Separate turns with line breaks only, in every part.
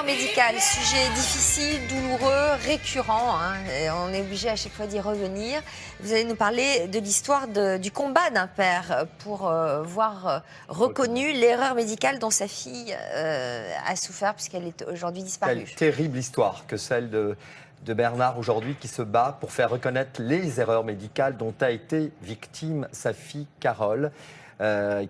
Médical, sujet difficile, douloureux, récurrent, hein, et on est obligé à chaque fois d'y revenir. Vous allez nous parler de l'histoire du combat d'un père pour voir reconnue l'erreur médicale dont sa fille a souffert puisqu'elle est aujourd'hui disparue.
Quelle terrible histoire que celle de Bernard aujourd'hui qui se bat pour faire reconnaître les erreurs médicales dont a été victime sa fille Carole.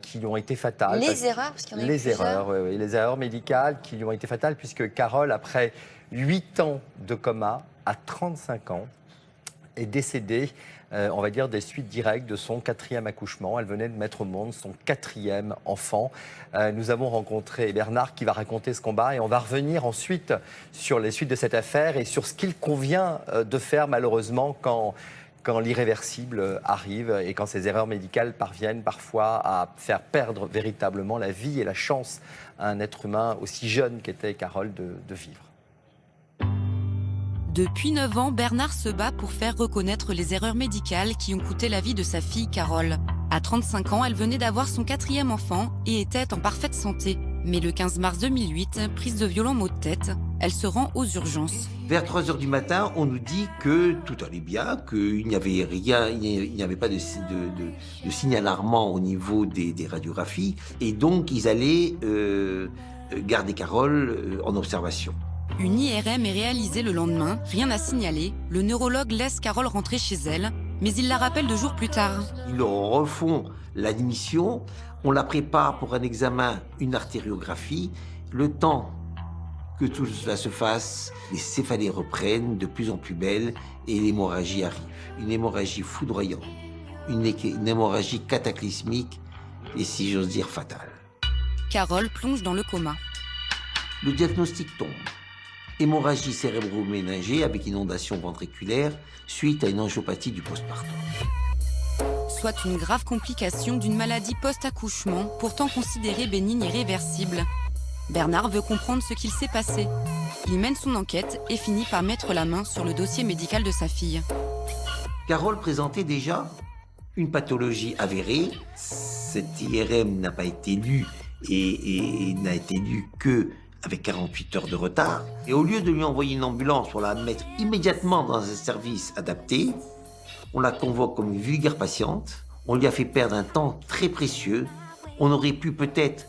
Qui lui ont été fatales.
Les erreurs, parce qu'il y en a eu plusieurs.
Erreurs, oui, les erreurs médicales qui lui ont été fatales, puisque Carole, après 8 ans de coma, à 35 ans, est décédée, on va dire, des suites directes de son 4e accouchement. Elle venait de mettre au monde son 4e enfant. Nous avons rencontré Bernard qui va raconter ce combat et on va revenir ensuite sur les suites de cette affaire et sur ce qu'il convient de faire malheureusement quand l'irréversible arrive et quand ces erreurs médicales parviennent parfois à faire perdre véritablement la vie et la chance à un être humain aussi jeune qu'était Carole de vivre.
Depuis 9 ans, Bernard se bat pour faire reconnaître les erreurs médicales qui ont coûté la vie de sa fille Carole. À 35 ans, elle venait d'avoir son 4e enfant et était en parfaite santé. Mais le 15 mars 2008, prise de violents maux de tête, elle se rend aux urgences.
Vers 3h du matin, on nous dit que tout allait bien, qu'il n'y avait rien, il n'y avait pas de signe alarmant au niveau des radiographies, et donc ils allaient garder Carole en observation.
Une IRM est réalisée le lendemain, rien à signaler. Le neurologue laisse Carole rentrer chez elle, mais il la rappelle 2 jours plus tard.
Ils leur refont l'admission, on la prépare pour un examen, une artériographie. Le temps que tout cela se fasse, les céphalées reprennent de plus en plus belles et l'hémorragie arrive. Une hémorragie foudroyante, une hémorragie cataclysmique et, si j'ose dire, fatale.
Carole plonge dans le coma.
Le diagnostic tombe. Hémorragie cérébro-méningée avec inondation ventriculaire suite à une angiopathie du postpartum.
Soit une grave complication d'une maladie post-accouchement, pourtant considérée bénigne et réversible. Bernard veut comprendre ce qu'il s'est passé. Il mène son enquête et finit par mettre la main sur le dossier médical de sa fille.
Carole présentait déjà une pathologie avérée. Cette IRM n'a pas été lue et n'a été lue que avec 48 heures de retard. Et au lieu de lui envoyer une ambulance pour la mettre immédiatement dans un service adapté, on la convoque comme une vulgaire patiente. On lui a fait perdre un temps très précieux. On aurait pu peut-être,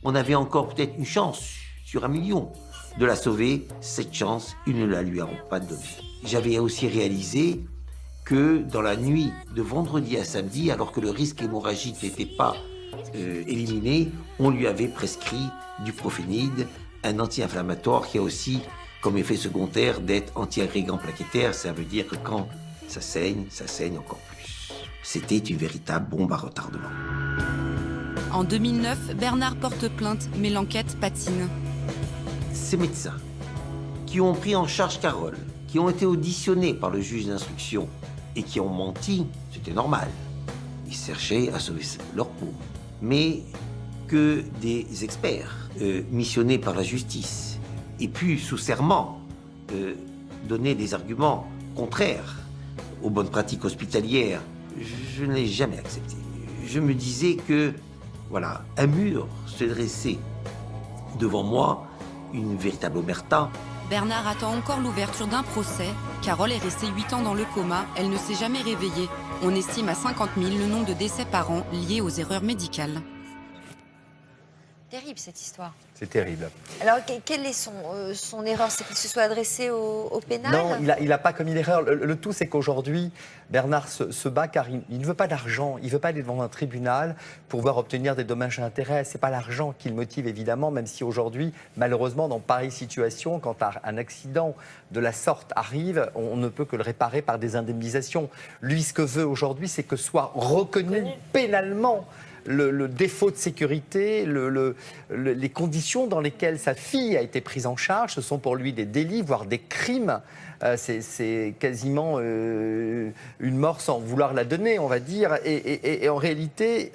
on avait encore peut-être une chance sur 1 million de la sauver. Cette chance, ils ne la lui ont pas donnée. J'avais aussi réalisé que dans la nuit de vendredi à samedi, alors que le risque hémorragique n'était pas éliminé, on lui avait prescrit du prophénide, un anti-inflammatoire qui a aussi comme effet secondaire d'être anti-agrégant plaquettaire. Ça veut dire que quand ça saigne encore plus. C'était une véritable bombe à retardement.
En 2009, Bernard porte plainte, mais l'enquête patine.
Ces médecins qui ont pris en charge Carole, qui ont été auditionnés par le juge d'instruction et qui ont menti, c'était normal. Ils cherchaient à sauver leur peau. Mais que des experts missionnés par la justice aient pu, sous serment, donner des arguments contraires aux bonnes pratiques hospitalières, je ne l'ai jamais accepté. Je me disais que, voilà, un mur se dressait devant moi, une véritable omerta.
Bernard attend encore l'ouverture d'un procès. Carole est restée 8 ans dans le coma, elle ne s'est jamais réveillée. On estime à 50 000 le nombre de décès par an liés aux erreurs médicales.
Terrible cette histoire.
C'est terrible.
Alors, quelle est son erreur? C'est qu'il se soit adressé au pénal?
Non, il n'a pas commis l'erreur. Le tout, c'est qu'aujourd'hui, Bernard se bat car il ne veut pas d'argent. Il ne veut pas aller devant un tribunal pour pouvoir obtenir des dommages et intérêts. Ce n'est pas l'argent qui le motive, évidemment, même si aujourd'hui, malheureusement, dans pareille situation, quand un accident de la sorte arrive, on ne peut que le réparer par des indemnisations. Lui, ce que veut aujourd'hui, c'est que soit reconnu pénalement le défaut de sécurité, les conditions dans lesquelles sa fille a été prise en charge. Ce sont pour lui des délits, voire des crimes. C'est quasiment une mort sans vouloir la donner, on va dire. Et en réalité,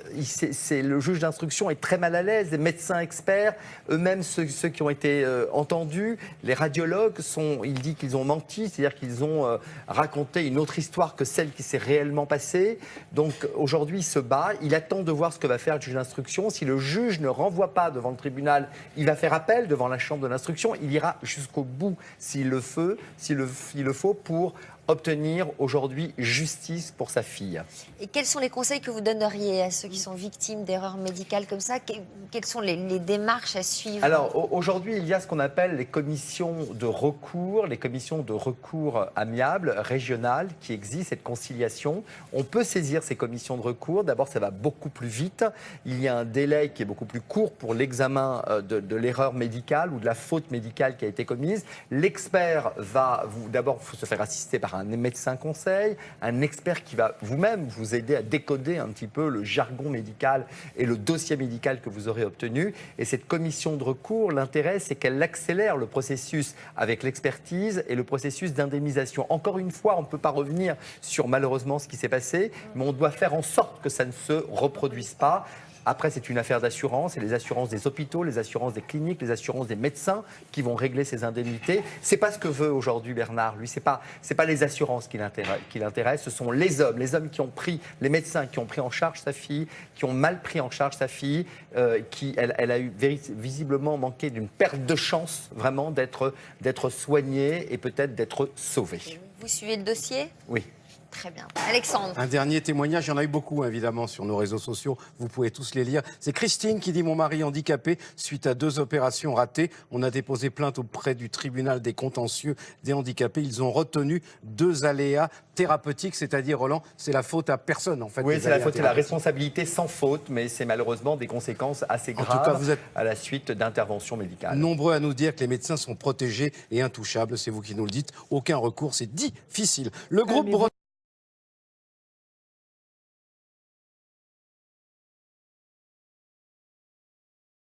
le juge d'instruction est très mal à l'aise. Les médecins experts, eux-mêmes ceux qui ont été entendus, les radiologues, il dit qu'ils ont menti, c'est-à-dire qu'ils ont raconté une autre histoire que celle qui s'est réellement passée. Donc aujourd'hui, il se bat, il attend de voir ce que va faire le juge d'instruction. Si le juge ne renvoie pas devant le tribunal, il va faire appel devant la chambre de l'instruction. Il ira jusqu'au bout s'il le faut pour obtenir aujourd'hui justice pour sa fille.
Et quels sont les conseils que vous donneriez à ceux qui sont victimes d'erreurs médicales comme ça? Quelles sont les démarches à suivre?
Alors aujourd'hui, il y a ce qu'on appelle les commissions de recours amiables, régionales, qui existent, cette conciliation. On peut saisir ces commissions de recours. D'abord, ça va beaucoup plus vite. Il y a un délai qui est beaucoup plus court pour l'examen de l'erreur médicale ou de la faute médicale qui a été commise. L'expert va d'abord se faire assister par un médecin conseil, un expert qui va vous-même vous aider à décoder un petit peu le jargon médical et le dossier médical que vous aurez obtenu. Et cette commission de recours, l'intérêt, c'est qu'elle accélère le processus avec l'expertise et le processus d'indemnisation. Encore une fois, on ne peut pas revenir sur malheureusement ce qui s'est passé, mais on doit faire en sorte que ça ne se reproduise pas. Après, c'est une affaire d'assurance, c'est les assurances des hôpitaux, les assurances des cliniques, les assurances des médecins qui vont régler ces indemnités. C'est pas ce que veut aujourd'hui Bernard. Lui, c'est pas les assurances qui l'intéressent, ce sont les hommes les médecins qui ont pris en charge sa fille, qui ont mal pris en charge sa fille, elle a eu visiblement manqué d'une perte de chance vraiment d'être soignée et peut-être d'être sauvée.
Vous suivez le dossier?
Oui.
Très bien. Alexandre.
Un dernier témoignage, il y en a eu beaucoup évidemment sur nos réseaux sociaux, vous pouvez tous les lire. C'est Christine qui dit: mon mari handicapé, suite à 2 opérations ratées, on a déposé plainte auprès du tribunal des contentieux des handicapés. Ils ont retenu 2 aléas thérapeutiques, c'est-à-dire, Roland, c'est la faute à personne en fait.
Oui, c'est la faute, c'est la responsabilité sans faute, mais c'est malheureusement des conséquences assez graves
en tout cas, vous êtes
à la suite d'interventions médicales.
Nombreux à nous dire que les médecins sont protégés et intouchables, c'est vous qui nous le dites. Aucun recours, c'est difficile. Le groupe